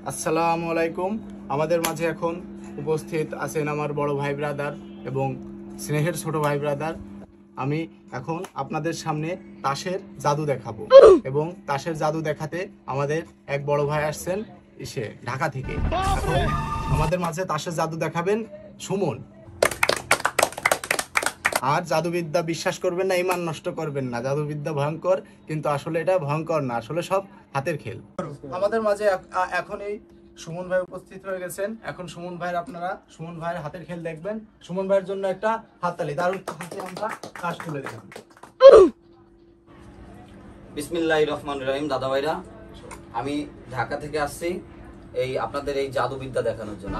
আসসালামু আলাইকুম। আমাদের মাঝে এখন উপস্থিত আছেন আমার বড় ভাই ব্রাদার এবং স্নেহের ছোট ভাই ব্রাদার। আমি এখন আপনাদের সামনে তাসের জাদু দেখাবো এবং তাসের জাদু দেখাতে আমাদের এক বড় ভাই আসছেন ঢাকা থেকে। এখন আমাদের মাঝে তাসের জাদু দেখাবেন সুমন। আর জাদুবিদ্যা বিশ্বাস করবেন না, ইমান নষ্ট করবেন না। জাদুবিদ্যা ভয়ঙ্কর, কিন্তু আসলে এটা ভয়ঙ্কর না, আসলে সব হাতের খেল। আমাদের মাঝে এখন এই সুমন ভাই উপস্থিত হয়ে গেছেন। এখন আপনারা সুমন ভাইয়ের হাতের খেল দেখবেন। সুমন ভাইয়ের জন্য একটা হাততালি। দারুণ হাতে আমরা কাজ তুলে দিলাম। বিসমিল্লাহির রহমানির রহিম। দাদা ভাইরা, আমি ঢাকা থেকে আসছি এই আপনাদের এই জাদুবিদ্যা দেখানোর জন্য।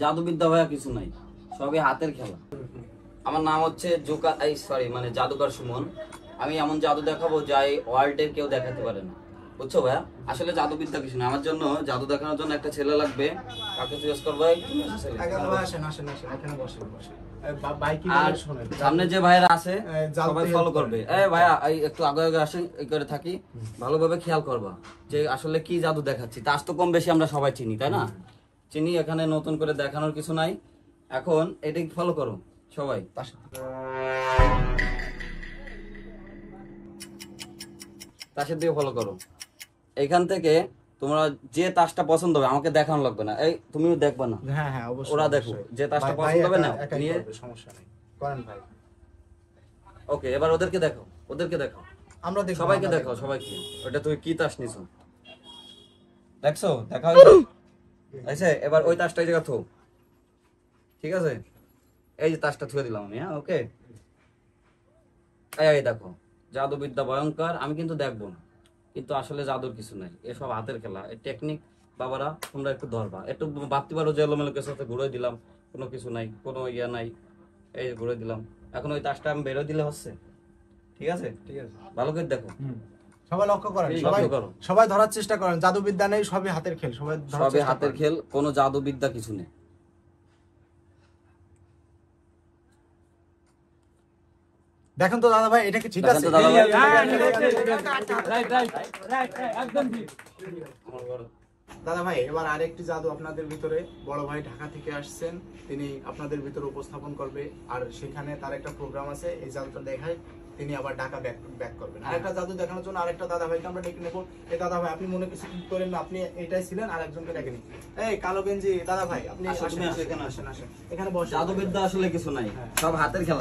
জাদুবিদ্যা ভাইয়া কিছু নাই, সবই হাতের খেলা। আমার নাম হচ্ছে জাদুকর সুমন। আমি এমন জাদু দেখাবো যা এই ওয়ার্ল্ডের কেউ দেখাতে পারে না, বুঝছো ভাইয়া? আসলে জাদুবিদ্যা কিছু না। আমার জন্য জাদু দেখানোর জন্য একটা ছেলে লাগবে। কাকে চয়েস করবো? সামনে যে ভাইরা আছে সবাই ফলো করবে। ভাইয়া একটু আগে আগে আসে, এই করে থাকি, ভালোভাবে খেয়াল করবা যে আসলে কি জাদু দেখাচ্ছি। তাস তো কম বেশি আমরা সবাই চিনি, তাই না? চিনি, এখানে নতুন করে দেখানোর কিছু নাই। এখন এটা ফলো করো সবাই, তাসের দিকে ফলো করো। এইখান থেকে তোমরা যে তাসটা পছন্দ হবে, আমাকে দেখানো লাগবে না, এই তুমিও দেখবা না। হ্যাঁ হ্যাঁ অবশ্যই, ওরা দেখো যে তাসটা পছন্দ হবে না নিয়ে, সমস্যা নেই, করেন ভাই। ওকে, এবার ওদেরকে দেখো, আমরা দেখো, সবাইকে দেখো, সবাইকে। ওটা তুই কি তাস নিছো দেখছো? দেখা হয়েছে? এবার ওই তাসটা এই জায়গা থো, ঠিক আছে? এই যে তাসটা থুয়ে দিলাম আমি। হ্যাঁ, ওকে। এই দেখো, জাদুবিদ্যা ভয়ঙ্কর। আমি কিন্তু দেখবো না, কিন্তু আসলে জাদুর কিছু নাই, এসব হাতের খেলা। এই টেকনিক বাবারা তোমরা একটু ধরবা, একটু বাড়তি পারো। যে এলোমেলো কিছু সাথে ঘুরে দিলাম, কোনো কিছু নাই, কোনো ইয়া নাই, এই ঘুরে দিলাম। এখন ওই তাসটা আমি বেরোয় দিলে হচ্ছে, ঠিক আছে? ঠিক আছে, ভালো করে দেখো, সবাই লক্ষ্য করেন, সবাই ধরার চেষ্টা করেন। জাদুবিদ্যা নেই, সবই হাতের খেল। সবই হাতের খেল, কোনো জাদুবিদ্যা কিছু নেই। দেখেন তো দাদা ভাই, এটা কি ঠিক আছে? দাদা ভাই, এবার আরেকটি জাদু আপনাদের ভিতরে বড় ভাই ঢাকা থেকে আসছেন, তিনি আপনাদের ভিতরে উপস্থাপন করবে। আর সেখানে তার একটা প্রোগ্রাম আছে, এই জাদুটা দেখায় তিনি আবার ঢাকা ব্যাক করবেন। আরেকটা জাদু দেখানোর জন্য আরেকটা দাদা ভাইকে আমরা ডেকে নেবো। এই দাদা ভাই, আপনি মনে কিছু করেন না, আপনি এটাই ছিলেন, আর একজনকে ডেকে নিন। এই কালো গেঞ্জি দাদা ভাই, আপনি এখানে বসে। জাদুবিদ্যা আসলে কিছু নাই, সব হাতের খেলা।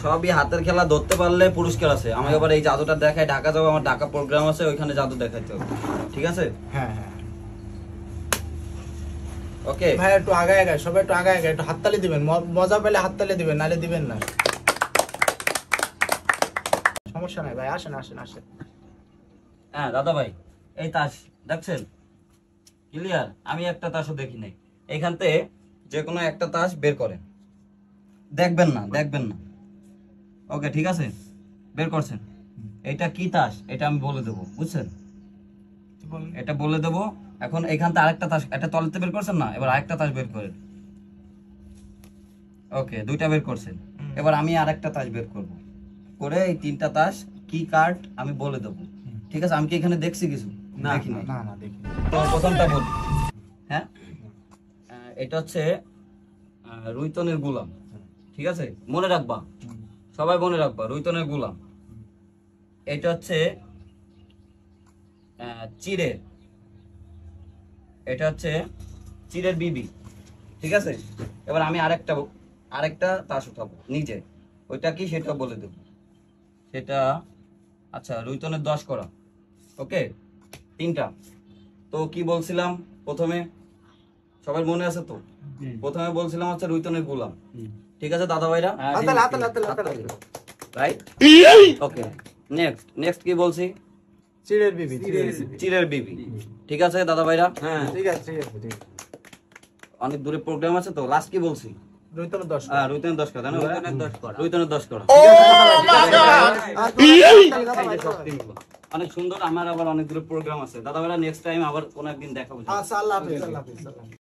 সবই হাতের খেলা, ধরতে পারলে পুরস্কার আছে। আমি এবার এই জাদুটা দেখাই, ঢাকা যাবো, আমার ঢাকা প্রোগ্রাম আছে, ওইখানে জাদু দেখাইতে হবে, ঠিক আছে? হ্যাঁ হ্যাঁ, ওকে ভাই। একটু আগায় সবাই একটু আগায় একটু হাততালি দিবেন। মজা পেলে হাততালি দিবেন, নালে দিবেন না। সমস্যা নাই ভাই, আসেন। হ্যাঁ দাদা ভাই, এই তাস দেখছেন ক্লিয়ার? আমি একটা তাসও দেখি নাই। এইখান থেকে যে কোনো একটা তাস বের করেন, দেখবেন না। ওকে, ঠিক আছে, বের করছেন। এটা কি তাস এটা আমি বলে দেবো, বুঝছেন? এটা বলে দেবো। এখন এখান থেকে আরেকটা তাস, এটা তলাতে বের করছেন না, এবার আরেকটা তাস বের করেন। ওকে, দুইটা বের করছেন। এবার আমি আরেকটা তাস বের করব, করে এই তিনটা তাস কি কার্ড আমি বলে দেবো, ঠিক আছে? আমি কি এখানে দেখছি কিছু? না, তো প্রথমটা বলি। হ্যাঁ, এটা হচ্ছে রুইতনের গোলাম, ঠিক আছে? মনে রাখবা, সবাই মনে রাখবা, রুইতনের গোলাম। এটা হচ্ছে চিড়ের, এটা হচ্ছে চিড়ের বিবি, ঠিক আছে? এবার আমি আরেকটা তাস উঠাবো নিজে, ওইটা কি সেটা বলে দেবো। সেটা আচ্ছা, রুইতনের 10 করা। ওকে, তিনটা। তো কি বলছিলাম প্রথমে, সবার মনে আছে তো? প্রথমে বলছিলাম হচ্ছে রুইতনের গোলাম, ঠিক আছে দাদা ভাইরা? রাইট, ওকে। নেক্সট কি বলছি? চিড়ের বিবি, ঠিক আছে দাদা ভাইরা? হ্যাঁ, ঠিক আছে। অনেক দূরে প্রোগ্রাম আছে তো। লাস্ট কি বলছি? রুইতনের 10 করা, তাই না? রুইতনের 10 করা। অনেক সুন্দর। আমার আবার অনেক দূরে প্রোগ্রাম আছে দাদা ভাইরা, নেক্সট টাইম আবার কোন একদিন দেখাবো। আচ্ছা, আল্লাহ হাফেজ।